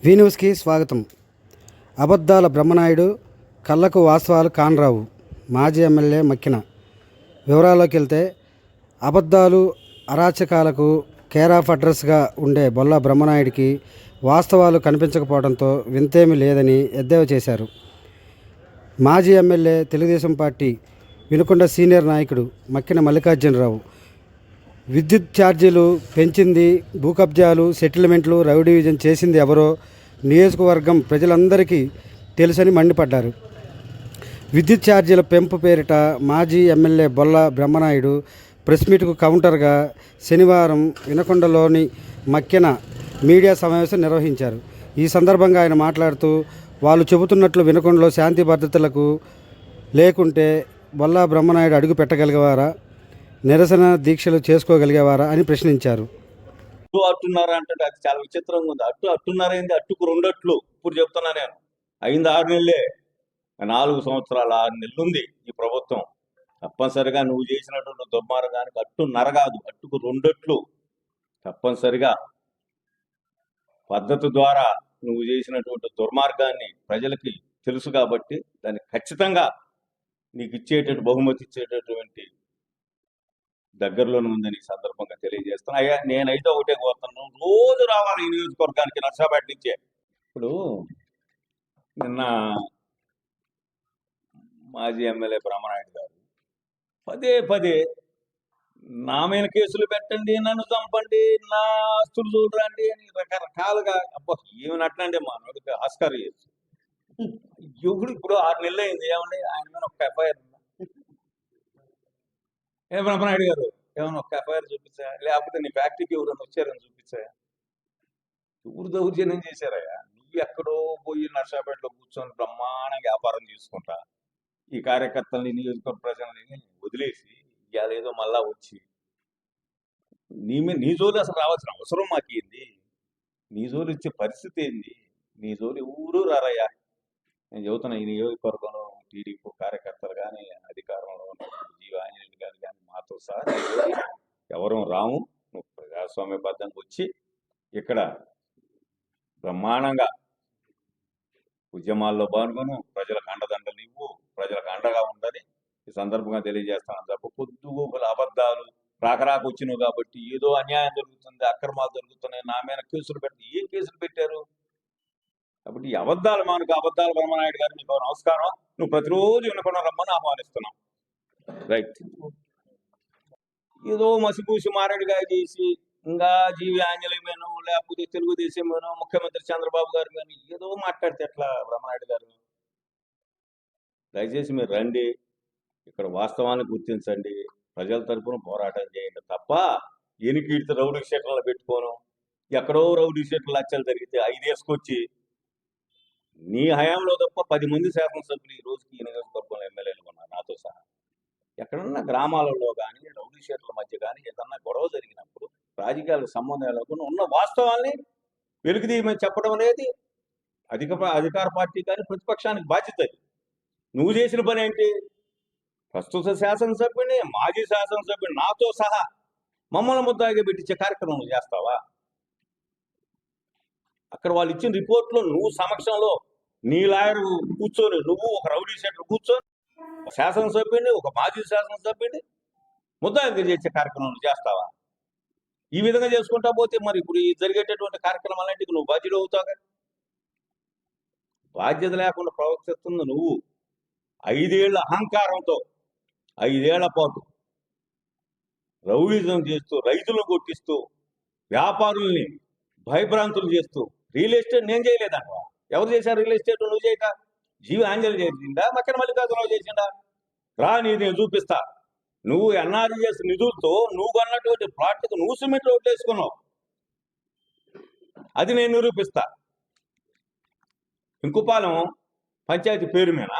వి న్యూస్కి స్వాగతం. అబద్ధాల బ్రహ్మనాయుడు, కళ్ళకు వాస్తవాలు కానరావు. మాజీ ఎమ్మెల్యే మక్కిన. వివరాల్లోకి వెళ్తే, అబద్ధాలు అరాచకాలకు కేర్ ఆఫ్ అడ్రస్గా ఉండే బొల్లా బ్రహ్మనాయుడికి వాస్తవాలు కనిపించకపోవడంతో వింతేమీ లేదని ఎద్దేవా చేశారు. మాజీ MLA, Telugu Desam party Vinukonda senior నాయకుడు మక్కిన మల్లికార్జునరావు విద్యుత్ ఛార్జీలు పెంచింది, భూ కబ్జాలు, సెటిల్మెంట్లు, రౌడీ విజన్ చేసింది ఎవరో నియోజకవర్గం ప్రజలందరికీ తెలుసని మండిపడ్డారు. విద్యుత్ ఛార్జీల పెంపు పేరిట మాజీ ఎమ్మెల్యే బొల్లా బ్రహ్మనాయుడు ప్రెస్ మీట్కు కౌంటర్గా శనివారం వినుకొండలోని మక్కిన మీడియా సమావేశం నిర్వహించారు. ఈ సందర్భంగా ఆయన మాట్లాడుతూ, వాళ్ళు చెబుతున్నట్లు వినుకొండలో శాంతి భద్రతలకు లేకుంటే బొల్లా బ్రహ్మనాయుడు అడుగు పెట్టగలిగేవారా, నిరసన దీక్షలు చేసుకోగలిగేవారా అని ప్రశ్నించారు. అట్టున్నారా అంటే అది చాలా విచిత్రంగా ఉంది. అట్టున్నారేంది? అట్టుకు రెండట్లు. ఇప్పుడు చెప్తున్నా నేను, అయింది 6 నెలలే, 4 సంవత్సరాలు 6 నెలలు ఉంది ఈ ప్రభుత్వం. తప్పనిసరిగా నువ్వు చేసినటువంటి దుర్మార్గానికి అట్టున్నర కాదు, అట్టుకు రెండట్లు తప్పనిసరిగా పద్ధతి ద్వారా నువ్వు చేసినటువంటి దుర్మార్గాన్ని ప్రజలకి తెలుసు కాబట్టి దాన్ని ఖచ్చితంగా నీకు ఇచ్చేటటువంటి బహుమతి ఇచ్చేటటువంటి దగ్గరలోనే ఉందని ఈ సందర్భంగా తెలియజేస్తాను. అయ్యా, నేనైతే ఒకటే కోరుతున్నాను, రోజు రావాలి ఈ నియోజకవర్గానికి నర్సాపేట నుంచే. ఇప్పుడు నిన్న మాజీ ఎమ్మెల్యే బ్రహ్మనాయుడు గారు పదే పదే నా మీద కేసులు పెట్టండి, నన్ను చంపండి, నా ఆస్తులు చూడరండి అని రకరకాలుగా, అబ్బా ఏమని అట్లండి మా నోడికి ఆస్కార్ చేయొచ్చు. ఇప్పుడు 6 నెలలు అయింది, ఏమండి ఆయన మీద ఒక ఎఫ్ఐఆర్ ఉందా? ఏ బ్రహ్మనాయుడు గారు, ఏమన్నా ఒక ఎఫ్ఐఆర్ చూపించా? లేకపోతే నీ ఫ్యాక్టరీకి ఎవరైనా వచ్చారని చూపించా? ఎవరు దౌర్జన్యం చేశారయ్యా? నువ్వు ఎక్కడో పోయి నర్సాపేటలో కూర్చొని బ్రహ్మాండంగా వ్యాపారం చేసుకుంటా ఈ కార్యకర్తల్ని, నియోజకవర్గ ప్రజల్ని వదిలేసి ఇవాళ ఏదో మళ్ళా వచ్చి నీ జోలి అసలు రావాల్సిన అవసరం మాకేంది? నీ జోలి ఇచ్చే పరిస్థితి ఏంది? నీ జోలి ఎవరూ రారయ్యా. నేను చెబుతున్నా, ఈ నియోజకవర్గంలో టీడీపీ కార్యకర్తలు కానీ, అధికారంలో జీవ ఆంజనేయులు గారు కానీ, మాతో సహా ఎవరూ రాము. నువ్వు ప్రజాస్వామ్యబద్ధంగా వచ్చి ఇక్కడ బ్రహ్మాండంగా ఉద్యమాల్లో పాల్గొను, ప్రజలకు అండదండలు ఇవ్వు, ప్రజలకు అండగా ఉందని ఈ సందర్భంగా తెలియజేస్తాను తప్ప పొద్దుగోకుల అబద్ధాలు రాకరాకు వచ్చినావు కాబట్టి ఏదో అన్యాయం జరుగుతుంది, అక్రమాలు జరుగుతున్నాయి, నా మీద కేసులు పెట్టి ఏం కేసులు పెట్టారు? కాబట్టి ఈ అబద్ధాలు మానుకు. అబద్ధాల బ్రహ్మనాయుడు గారు, మీకు నమస్కారం. నువ్వు ప్రతిరోజు వినకుండా రమ్మని ఆహ్వానిస్తున్నావు. రైట్. ఏదో మసిపూసి మారేడుగా చేసి ఇంకా జీవి ఆంజనేయమేనో లేకపోతే తెలుగుదేశమేనో ముఖ్యమంత్రి చంద్రబాబు గారు కానీ ఏదో మాట్లాడితే ఎట్లా బ్రహ్మనాయుడు గారు? దయచేసి మీరు రండి, ఇక్కడ వాస్తవాన్ని గుర్తించండి, ప్రజల తరఫున పోరాటం చేయండి తప్ప ఎనికీడితే రౌడీ షీట్లలో పెట్టుకోను. ఎక్కడో రౌడీ షీట్లు లక్షలు జరిగితే 5 వేసుకొచ్చి నీ హయాంలో తప్ప 10 మంది శాసనసభ్యులు ఈ రోజుకి ఈ నియోజకవర్గంలో ఎమ్మెల్యేలు ఉన్నారు నాతో సహా. ఎక్కడన్నా గ్రామాలలో కానీ, రౌడీ షీట్ల మధ్య కానీ ఏదన్నా గొడవ జరిగినప్పుడు రాజకీయాలకు సంబంధం లేకుండా ఉన్న వాస్తవాల్ని వెలుగుదీయమని చెప్పడం అనేది అధికార పార్టీ కానీ ప్రతిపక్షానికి బాధ్యత. నువ్వు చేసిన పని ఏంటి? ప్రస్తుత శాసనసభ్యుని, మాజీ శాసనసభ్యుని నాతో సహా మమ్మల్ని ముద్దాగా పెట్టించే కార్యక్రమం చేస్తావా? అక్కడ వాళ్ళు ఇచ్చిన రిపోర్ట్లో నువ్వు సమక్షంలో నీ లాయర్ కూర్చొని, నువ్వు ఒక రౌడీ షీటర్ కూర్చొని ఒక శాసనసభ్యుని, ఒక మాజీ శాసనసభ్యుని ముద్దాగా చేసే కార్యక్రమం చేస్తావా? ఈ విధంగా చేసుకుంటా పోతే మరి ఇప్పుడు ఈ జరిగేటటువంటి కార్యక్రమాలన్నింటికి నువ్వు బాధ్యుడు అవుతావుగా. బాధ్యత లేకుండా ప్రవర్తిస్తుంది నువ్వు. 5 ఏళ్ల అహంకారంతో 5 ఏళ్ల పాటు రౌడీజం చేస్తూ, రైతులను కొట్టిస్తూ, వ్యాపారుల్ని భయభ్రాంతులు చేస్తూ, రియల్ ఎస్టేట్ నేను చేయలేదంట. ఎవరు చేశారు రియల్ ఎస్టేట్? నువ్వు చేయక జీవి ఆంజనేయులు చేసిందా, మక్కిన మల్లికార్జునరావు చేసిందా? రా, నేను చూపిస్తా. నువ్వు ఎన్ఆర్జీఎస్ నిధులతో నువ్వు కొన్నటువంటి ప్లాట్లకు నువ్వు సిమెంట్ రోడ్లు వేసుకున్నావు, అది నేను నిరూపిస్తా. ఇంకుపాలెం పంచాయతీ పేరు మీద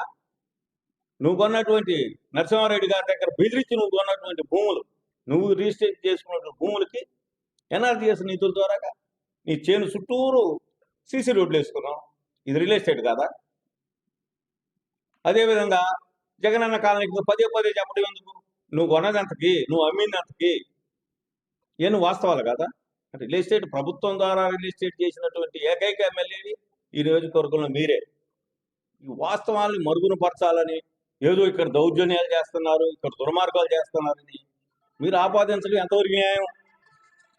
నువ్వు కొన్నటువంటి నరసింహారెడ్డి గారి దగ్గర బెదిరించి నువ్వు కొన్నటువంటి భూములు, నువ్వు రిజిస్టర్ చేసుకున్నటువంటి భూములకి ఎన్ఆర్జీఎస్ నిధుల ద్వారా నీ చేను చుట్టూరు సీసీ రోడ్లు వేసుకున్నావు. ఇది రియల్ ఎస్టేట్ కాదా? అదేవిధంగా జగనన్న కాలనీకి పదే చెప్పడం ఎందుకు? నువ్వు కొన్నదంతకి, నువ్వు అమ్మిందంతకి, నువ్వు వాస్తవాలు కదా? రియల్ ఎస్టేట్ ప్రభుత్వం ద్వారా రియల్ ఎస్టేట్ చేసినటువంటి ఏకైక ఎమ్మెల్యేని ఈ నియోజకవర్గంలో మీరే. ఈ వాస్తవాలను మరుగున పరచాలని, ఏదో ఇక్కడ దౌర్జన్యాలు చేస్తున్నారు, ఇక్కడ దుర్మార్గాలు చేస్తున్నారని మీరు ఆపాదించడం ఎంతవరకు న్యాయం?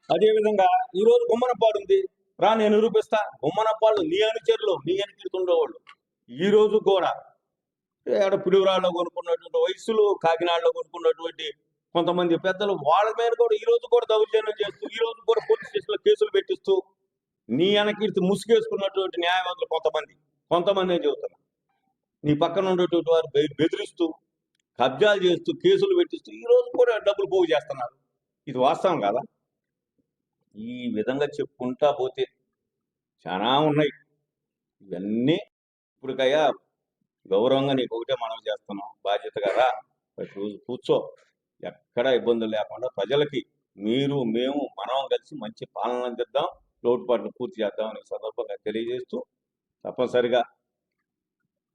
అదేవిధంగా ఈరోజు గుమ్మనప్పాడు ఉంది, రా నేను నిరూపిస్తా. గుమ్మనప్పాడు నీ అనుచరులు, నీ ఎన్నికడుతుండేవాళ్ళు ఈ రోజు కూడా ఏడ పులివరాల్లో కొనుక్కున్నటువంటి వయసులు, కాకినాడలో కొనుక్కున్నటువంటి కొంతమంది పెద్దలు వాళ్ళ మీద కూడా ఈ రోజు కూడా దౌర్జన్యం చేస్తూ, ఈ రోజు కూడా పోలీస్ స్టేషన్లో కేసులు పెట్టిస్తూ, నీ వెనకీర్తి ముసుగేసుకున్నటువంటి న్యాయవాదులు కొంతమంది ఏం చెబుతున్నారు, నీ పక్కన ఉండేటువంటి వారు బెదిరిస్తూ, కబ్జాలు చేస్తూ, కేసులు పెట్టిస్తూ ఈ రోజు కూడా డబ్బులు పోగు చేస్తున్నారు. ఇది వాస్తవం కదా? ఈ విధంగా చెప్పుకుంటా పోతే చాలా ఉన్నాయి. ఇవన్నీ ఇప్పటికయ్యా గౌరవంగా నీకు ఒకటే మనం చేస్తున్నాం, బాధ్యతగా రా, ప్రతి రోజు కూర్చో, ఎక్కడ ఇబ్బందులు లేకుండా ప్రజలకి మీరు మేము మనం కలిసి మంచి పాలన అందిద్దాం, లోటుపాట్లు పూర్తి చేద్దాం అనే సందర్భంగా తెలియజేస్తూ, తప్పనిసరిగా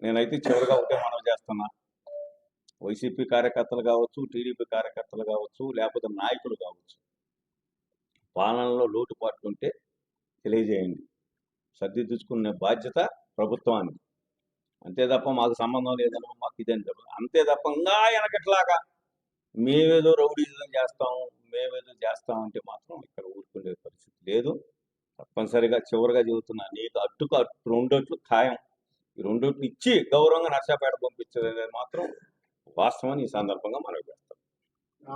నేనైతే చివరిగా ఒకటే మనం చేస్తున్నా, వైసీపీ కార్యకర్తలు కావచ్చు, టీడీపీ కార్యకర్తలు కావచ్చు, లేకపోతే నాయకులు కావచ్చు, పాలనలో లోటుపాట్లు ఉంటే తెలియజేయండి, సర్దిద్దుకునే బాధ్యత ప్రభుత్వానికి. అంతే తప్ప మాకు సంబంధం లేదనో మాకు ఇదని చెప్పదు. అంతే తప్ప ఇంకా వెనకట్లాగా మేమేదో రౌడీజం చేస్తాం, మేమేదో చేస్తామంటే మాత్రం ఇక్కడ ఊరుకునే పరిస్థితి లేదు. తప్పనిసరిగా చివరిగా చెబుతున్నా, నీకు అట్టుకు 2 ఓట్లు ఖాయం. ఈ 2 ఓట్లు ఇచ్చి గౌరవంగా నర్సాపేట పంపించేది మాత్రం వాస్తవం. ఈ సందర్భంగా మనం